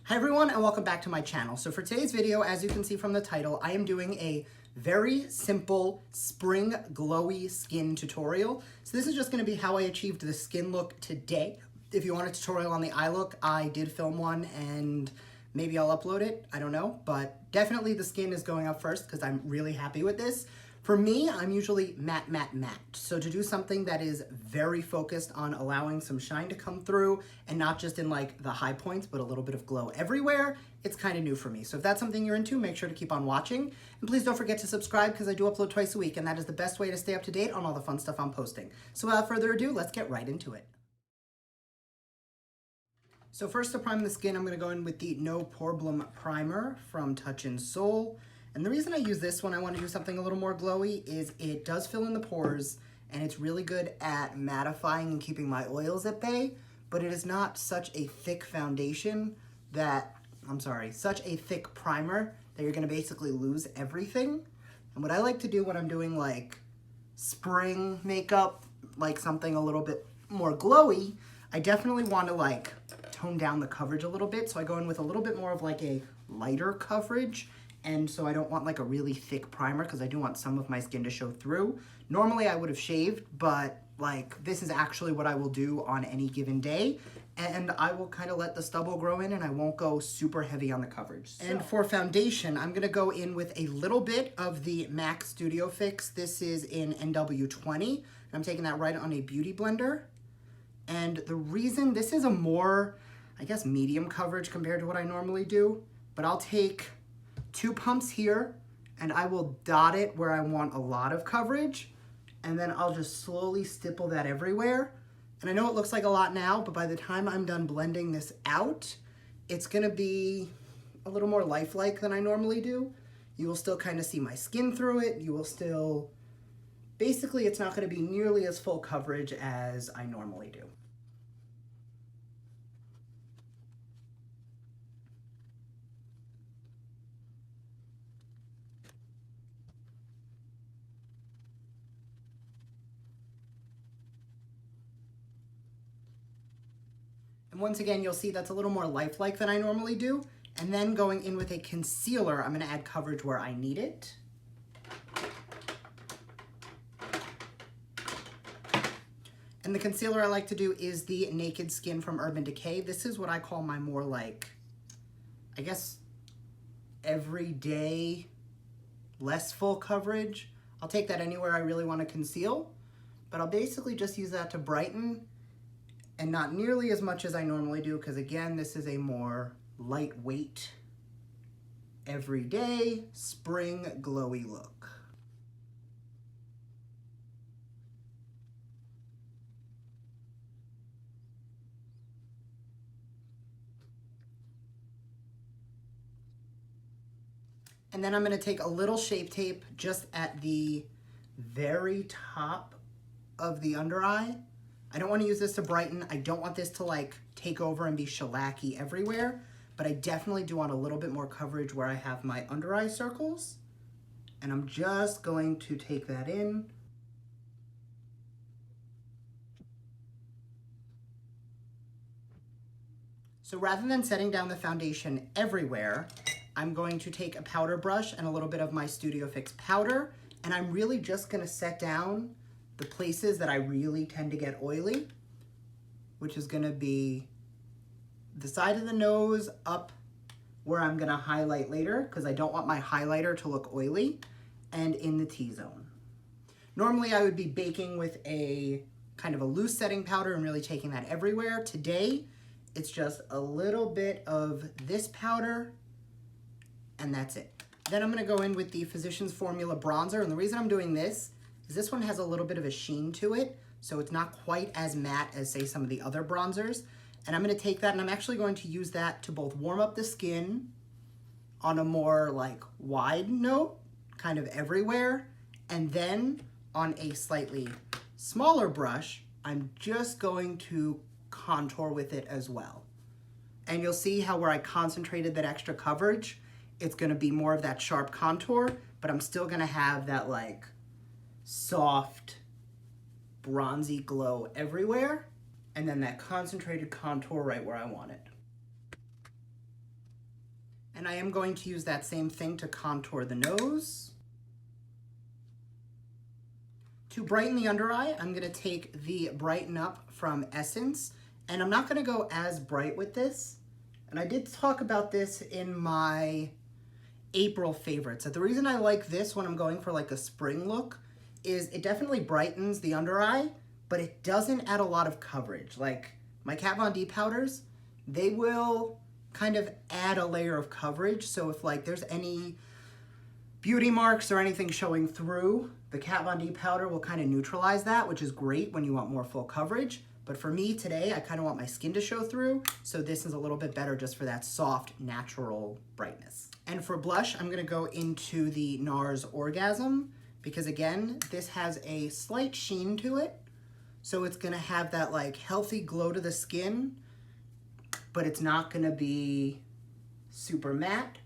Hi everyone and welcome back to my channel. So for today's video, as you can see from the title, I am doing a very simple spring glowy skin tutorial. So this is just going to be how I achieved the skin look today. If you want a tutorial on the eye look, I did film one and maybe I'll upload it. I don't know, but definitely the skin is going up first because I'm really happy with this. For me, I'm usually matte, matte, matte. So to do something that is very focused on allowing some shine to come through and not just in like the high points, but a little bit of glow everywhere, it's kind of new for me. So if that's something you're into, make sure to keep on watching. And please don't forget to subscribe because I do upload twice a week and that is the best way to stay up to date on all the fun stuff I'm posting. So without further ado, let's get right into it. So first to prime the skin, I'm gonna go in with the No POREblem primer from Touch in Soul. And the reason I use this when I want to do something a little more glowy is it does fill in the pores and it's really good at mattifying and keeping my oils at bay, but it is not such a thick foundation that, such a thick primer that you're going to basically lose everything. And what I like to do when I'm doing like spring makeup, like something a little bit more glowy, I definitely want to like tone down the coverage a little bit. So I go in with a little bit more of like a lighter coverage. And so I don't want like a really thick primer because I do want some of my skin to show through. Normally I would have shaved, but like this is actually what I will do on any given day. And I will kind of let the stubble grow in and I won't go super heavy on the coverage. So. And for foundation, I'm gonna go in with a little bit of the MAC Studio Fix. This is in NW20. I'm taking that right on a beauty blender. And the reason, this is a more, I guess, medium coverage compared to what I normally do, but I'll take 2 pumps here and I will dot it where I want a lot of coverage and then I'll just slowly stipple that everywhere. And I know it looks like a lot now, but by the time I'm done blending this out, it's gonna be a little more lifelike than I normally do. You will still kind of see my skin through it. You will still, basically it's not gonna be nearly as full coverage as I normally do. And once again, you'll see that's a little more lifelike than I normally do. And then going in with a concealer, I'm gonna add coverage where I need it. And the concealer I like to do is the Naked Skin from Urban Decay. This is what I call my more like, I guess, everyday, less full coverage. I'll take that anywhere I really wanna conceal, but I'll basically just use that to brighten and not nearly as much as I normally do, because again, this is a more lightweight, everyday, spring glowy look. And then I'm gonna take a little Shape Tape just at the very top of the under eye. I don't want to use this to brighten. I don't want this to like take over and be shellacky everywhere, but I definitely do want a little bit more coverage where I have my under eye circles. And I'm just going to take that in. So rather than setting down the foundation everywhere, I'm going to take a powder brush and a little bit of my Studio Fix powder, and I'm really just gonna set down the places that I really tend to get oily, which is gonna be the side of the nose up where I'm gonna highlight later because I don't want my highlighter to look oily, and in the T-zone. Normally I would be baking with a kind of a loose setting powder and really taking that everywhere. Today, it's just a little bit of this powder and that's it. Then I'm gonna go in with the Physicians Formula bronzer, and the reason I'm doing this is this one has a little bit of a sheen to it, so it's not quite as matte as, say, some of the other bronzers. And I'm gonna take that and I'm actually going to use that to both warm up the skin on a more like wide note, kind of everywhere, and then on a slightly smaller brush, I'm just going to contour with it as well. And you'll see how where I concentrated that extra coverage, it's gonna be more of that sharp contour, but I'm still gonna have that like soft, bronzy glow everywhere, and then that concentrated contour right where I want it. And I am going to use that same thing to contour the nose. To brighten the under eye, I'm gonna take the Brighten Up from Essence, and I'm not gonna go as bright with this. And I did talk about this in my April favorites. The reason I like this when I'm going for like a spring look is it definitely brightens the under eye, but it doesn't add a lot of coverage. Like my Kat Von D powders, they will kind of add a layer of coverage. So if like there's any beauty marks or anything showing through, the Kat Von D powder will kind of neutralize that, which is great when you want more full coverage. But for me today, I kind of want my skin to show through, so this is a little bit better just for that soft, natural brightness. And for blush, I'm gonna go into the NARS Orgasm, because again, this has a slight sheen to it, so it's gonna have that like healthy glow to the skin, but it's not gonna be super matte.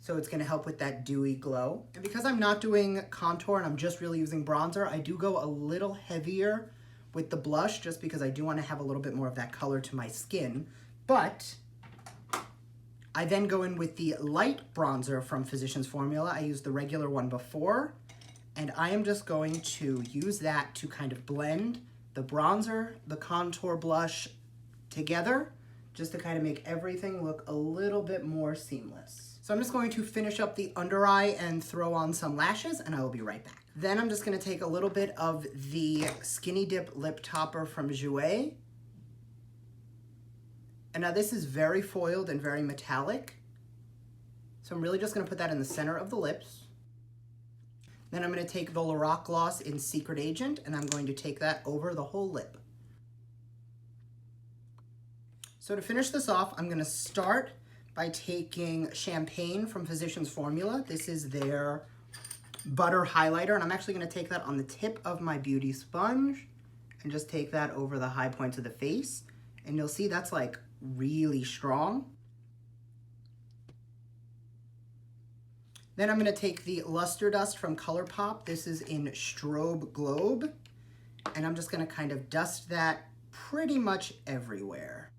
So it's gonna help with that dewy glow. And because I'm not doing contour and I'm just really using bronzer, I do go a little heavier with the blush just because I do wanna have a little bit more of that color to my skin. But I then go in with the light bronzer from Physicians Formula. I used the regular one before, and I am just going to use that to kind of blend the bronzer, the contour blush together, just to kind of make everything look a little bit more seamless. So I'm just going to finish up the under eye and throw on some lashes, and I will be right back. Then I'm just gonna take a little bit of the Skinny Dip Lip Topper from Jouer. And now this is very foiled and very metallic. So I'm really just gonna put that in the center of the lips. Then I'm gonna take the LORAC gloss in Secret Agent, and I'm going to take that over the whole lip. So to finish this off, I'm gonna start by taking Champagne from Physicians Formula. This is their butter highlighter, and I'm actually gonna take that on the tip of my beauty sponge and just take that over the high points of the face. And you'll see that's like really strong. Then I'm gonna take the Luster Dust from Colourpop. This is in Strobe Globe. And I'm just gonna kind of dust that pretty much everywhere.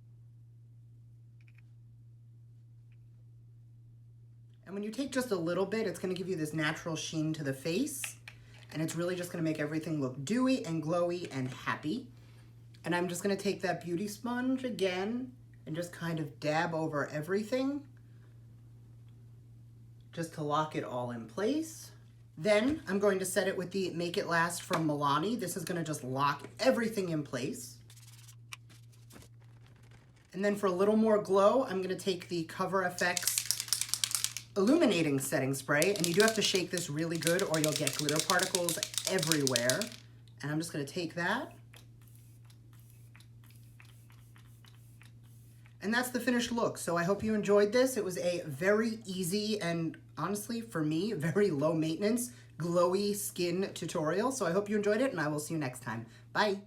And when you take just a little bit, it's gonna give you this natural sheen to the face. And it's really just gonna make everything look dewy and glowy and happy. And I'm just gonna take that beauty sponge again and just kind of dab over everything, just to lock it all in place. Then I'm going to set it with the Make It Last from Milani. This is gonna just lock everything in place. And then for a little more glow, I'm gonna take the Cover FX Illuminating setting spray, and you do have to shake this really good or you'll get glitter particles everywhere. And I'm just gonna take that. And that's the finished look. So I hope you enjoyed this. It was a very easy and honestly, for me, very low maintenance, glowy skin tutorial. So I hope you enjoyed it, and I will see you next time. Bye.